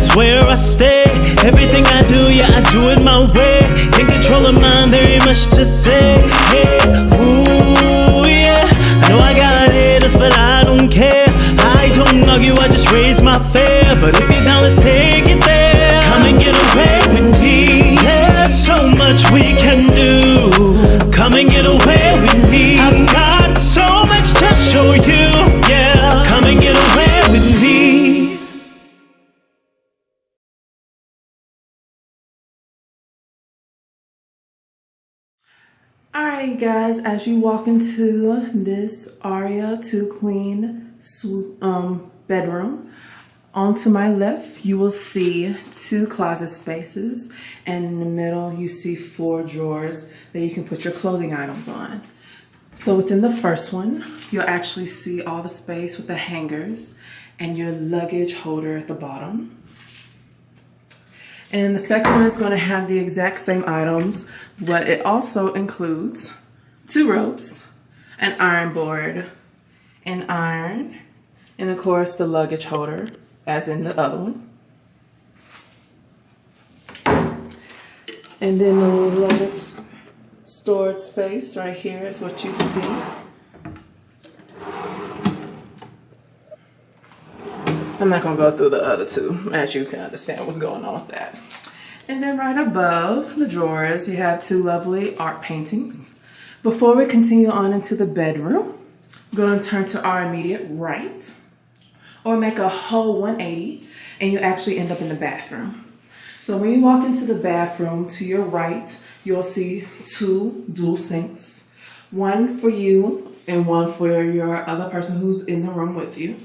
that's where I stay. Everything I do, yeah, I do it my way. Can't control a mind, there ain't much to say. Hey, ooh, yeah, I know I got haters, but I don't care. I don't argue, I just raise my fare. But if you're down, let's take it there. Come and get away with me. There's so much we can do. Come and get away with me. I've got so much to show you. Yeah, come and get away with me. Alright, you guys, as you walk into this Aria 2 Queen bedroom, onto my left you will see 2 closet spaces, and in the middle you see 4 drawers that you can put your clothing items on. So within the first one, you'll actually see all the space with the hangers and your luggage holder at the bottom. And the second one is going to have the exact same items, but it also includes 2 ropes, an iron board, an iron, and of course the luggage holder, as in the other one. And then the last storage space right here is what you see. I'm not going to go through the other 2, as you can understand what's going on with that. And then right above the drawers, you have 2 lovely art paintings. Before we continue on into the bedroom, we're going to turn to our immediate right, or make a whole 180, and you actually end up in the bathroom. So when you walk into the bathroom, to your right, you'll see 2 dual sinks, one for you and one for your other person who's in the room with you.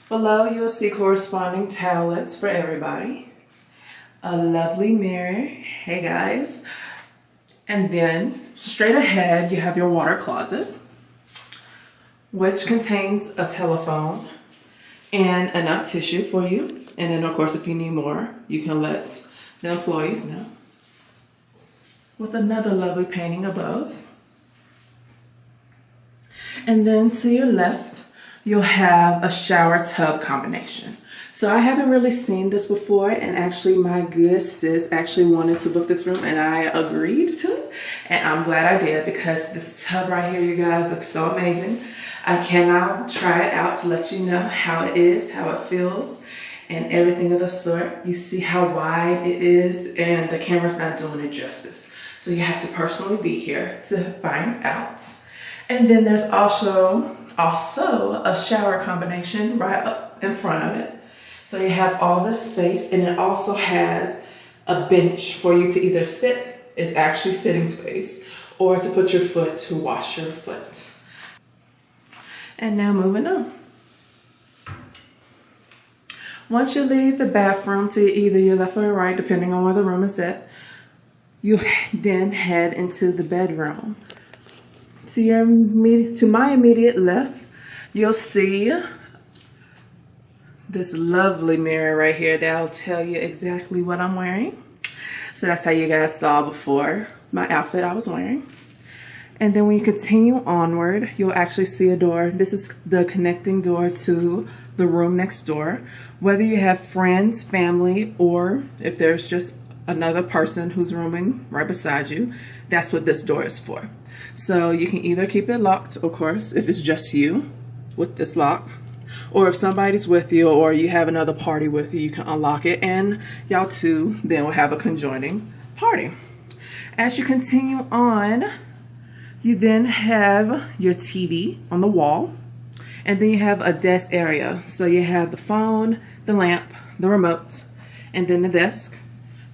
Below, you'll see corresponding towelettes for everybody. A lovely mirror. Hey guys. And then straight ahead, you have your water closet, which contains a telephone and enough tissue for you. And then of course, if you need more, you can let the employees know. With another lovely painting above. And then to your left, you'll have a shower tub combination. So I haven't really seen this before, and actually my good sis actually wanted to book this room and I agreed to it. And I'm glad I did, because this tub right here, you guys, looks so amazing. I cannot try it out to let you know how it is, how it feels, and everything of the sort. You see how wide it is, and the camera's not doing it justice. So you have to personally be here to find out. And then there's also a shower combination right up in front of it. So you have all this space, and it also has a bench for you to either sit, it's actually sitting space, or to put your foot to wash your foot. And now moving on. Once you leave the bathroom to either your left or your right, depending on where the room is at, you then head into the bedroom. To my immediate left, you'll see this lovely mirror right here that'll tell you exactly what I'm wearing. So that's how you guys saw before my outfit I was wearing. And then when you continue onward, you'll actually see a door. This is the connecting door to the room next door. Whether you have friends, family, or if there's just another person who's rooming right beside you, that's what this door is for. So you can either keep it locked, of course, if it's just you with this lock, or if somebody's with you or you have another party with you, you can unlock it, and y'all two then will have a conjoining party. As you continue on, you then have your TV on the wall, and then you have a desk area. So you have the phone, the lamp, the remote, and then the desk.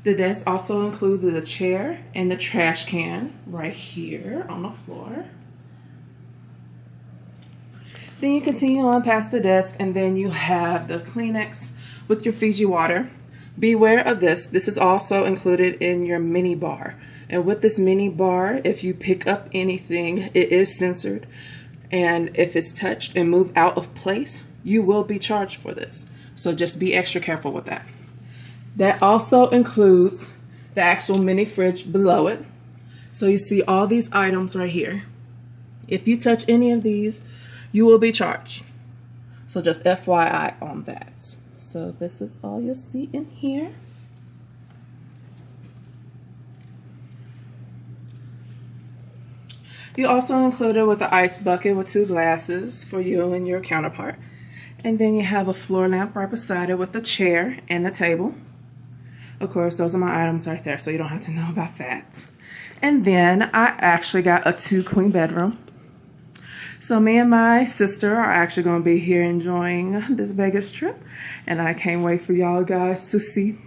The desk also includes the chair and the trash can right here on the floor. Then you continue on past the desk, and then you have the Kleenex with your Fiji water. Beware of this. This is also included in your mini bar. And with this mini bar, if you pick up anything, it is censored. And if it's touched and moved out of place, you will be charged for this. So just be extra careful with that. That also includes the actual mini fridge below it. So you see all these items right here. If you touch any of these, you will be charged. So just FYI on that. So this is all you'll see in here. You also included with an ice bucket with 2 glasses for you and your counterpart. And then you have a floor lamp right beside it with a chair and a table. Of course, those are my items right there, so you don't have to know about that. And then I actually got a 2-queen bedroom. So me and my sister are actually going to be here enjoying this Vegas trip. And I can't wait for y'all guys to see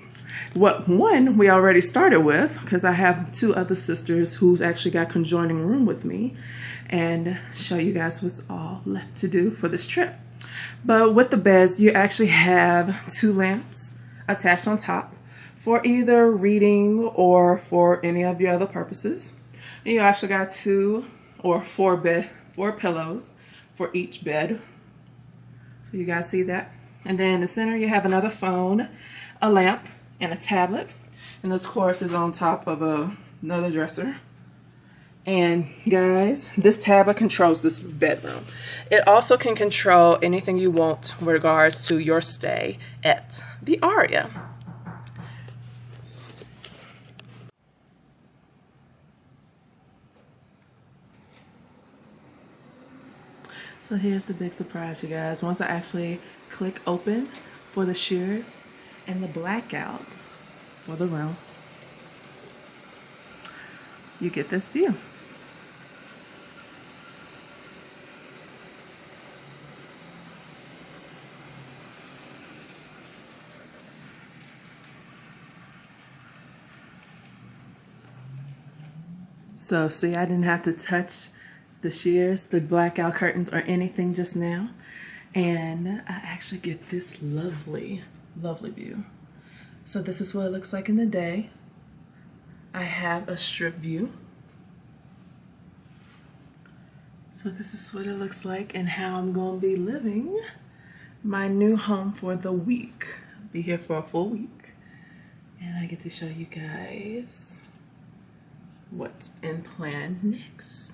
what one we already started with, because I have 2 other sisters who's actually got conjoining room with me, and show you guys what's all left to do for this trip. But with the beds, you actually have 2 lamps attached on top for either reading or for any of your other purposes. And you actually got 2 or 4 pillows for each bed. So you guys see that? And then in the center you have another phone, a lamp, and a tablet. And this, of course, is on top of another dresser. And guys, this tablet controls this bedroom. It also can control anything you want with regards to your stay at the Aria. So here's the big surprise, you guys. Once I actually click open for the shears and the blackouts for the room, you get this view. So see, I didn't have to touch the shears, the blackout curtains, or anything just now. And I actually get this lovely, lovely view. So this is what it looks like in the day. I have a strip view. So this is what it looks like and how I'm going to be living my new home for the week. I'll be here for a full week. And I get to show you guys what's in plan next.